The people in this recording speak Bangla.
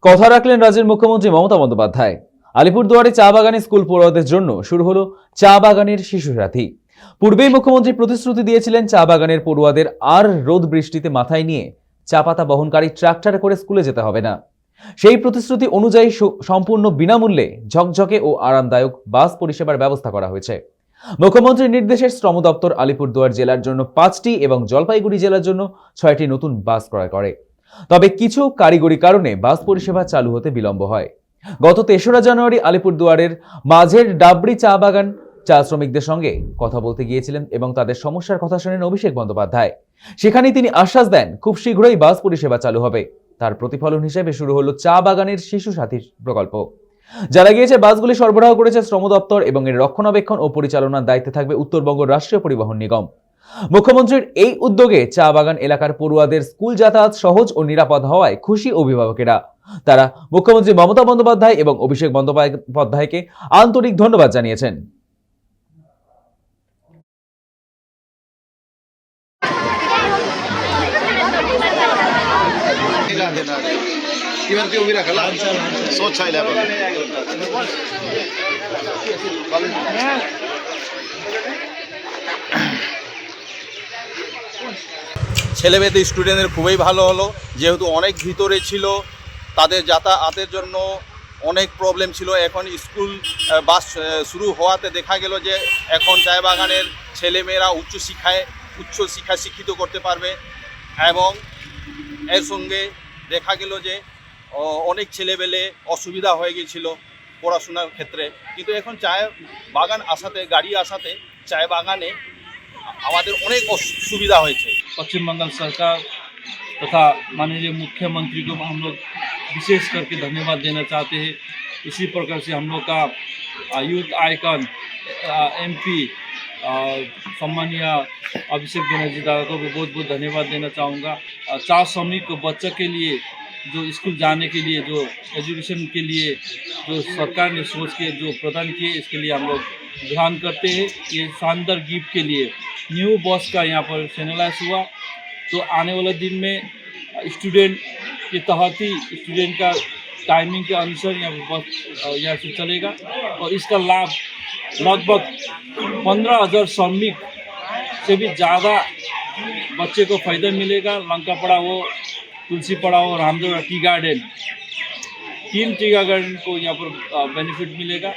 কথা রাখলেন রাজ্যের মুখ্যমন্ত্রী মমতা বন্দ্যোপাধ্যায়। আলিপুরদুয়ারে চা বাগানে স্কুল পড়ুয়াদের জন্য শুরু হলো চা বাগানের শিশু সাথী। পূর্বেই মুখ্যমন্ত্রী প্রতিশ্রুতি দিয়েছিলেন চা বাগানের পড়ুয়াদের আর রোদ বৃষ্টিতে মাথায় নিয়ে চা পাতা বহনকারী ট্রাক্টরে করে স্কুলে যেতে হবে না। সেই প্রতিশ্রুতি অনুযায়ী সম্পূর্ণ বিনামূল্যে ঝকঝকে ও আরামদায়ক বাস পরিষেবার ব্যবস্থা করা হয়েছে। মুখ্যমন্ত্রীর নির্দেশে শ্রম দপ্তর আলিপুরদুয়ার জেলার জন্য 5টি এবং জলপাইগুড়ি জেলার জন্য 6টি নতুন বাস ক্রয় করে। তবে কিছু কারিগরি কারণে বাস পরিষেবা চালু হতে বিলম্ব হয়। গত 3রা জানুয়ারি আলিপুরদুয়ারের মাঝের ডাবরি চা বাগান চা শ্রমিকদের সঙ্গে কথা বলতে গিয়েছিলেন এবং তাদের সমস্যার কথা শোনেন অভিষেক বন্দ্যোপাধ্যায়। সেখানেই তিনি আশ্বাস দেন খুব শীঘ্রই বাস পরিষেবা চালু হবে। তার প্রতিফলন হিসেবে শুরু হলো চা বাগানের শিশু সাথী প্রকল্প। জানা গিয়েছে বাসগুলি সরবরাহ করেছে শ্রম দপ্তর এবং এর রক্ষণাবেক্ষণ ও পরিচালনার দায়িত্বে থাকবে উত্তরবঙ্গ রাষ্ট্রীয় পরিবহন নিগম। মুখ্যমন্ত্রীর এই উদ্যোগে চা বাগান এলাকার পড়ুয়াদের স্কুল যাতায়াত সহজ ও নিরাপদ হওয়ায় খুশি অভিভাবকেরা। তারা মুখ্যমন্ত্রী মমতা বন্দ্যোপাধ্যায় এবং অভিষেক বন্দ্যোপাধ্যায়কে আন্তরিক ধন্যবাদ জানিয়েছেন। ছেলেমেয়েদের স্টুডেন্টদের খুবই ভালো হলো, যেহেতু অনেক ভিতরে ছিল, তাদের যাতায়াতের জন্য অনেক প্রবলেম ছিল। এখন স্কুল বাস শুরু হওয়াতে দেখা গেল যে এখন চা বাগানের ছেলেমেয়েরা উচ্চশিক্ষায় শিক্ষিত করতে পারবে এবং এর সঙ্গে দেখা গেল যে অনেক ছেলেবেলে অসুবিধা হয়ে গিয়েছিল পড়াশোনার ক্ষেত্রে, কিন্তু এখন চা বাগান আসাতে, গাড়ি আসাতে চা বাগানে আমাদের অনেক সুবিधा হয়েছে। पश्चिम बंगाल सरकार तथा माननीय मुख्यमंत्री को हम लोग विशेष करके धन्यवाद देना चाहते हैं। इसी प्रकार से हम लोग का यूथ आइकन एमपी सम्मानीय अभिषेक बनर्जी दादा को भी बहुत बहुत धन्यवाद देना चाहूँगा। चार श्रमिक बच्चों के लिए जो स्कूल जाने के लिए, जो एजुकेशन के लिए जो सरकार ने सोच के जो प्रदान किए, इसके लिए हम लोग ध्यान करते हैं। ये शानदार गिफ्ट के लिए न्यू बस का यहाँ पर फाइनलाइज हुआ, तो आने वाले दिन में स्टूडेंट के तहत ही स्टूडेंट का टाइमिंग के अनुसार यहाँ पर बस यहाँ से चलेगा और इसका लाभ लगभग 15,000 श्रमिक से भी ज़्यादा बच्चे को फ़ायदा मिलेगा। लंकापड़ा हो, तुलसी पड़ा हो, Ramdev tea garden, 3 tea garden को यहाँ पर बेनिफिट मिलेगा।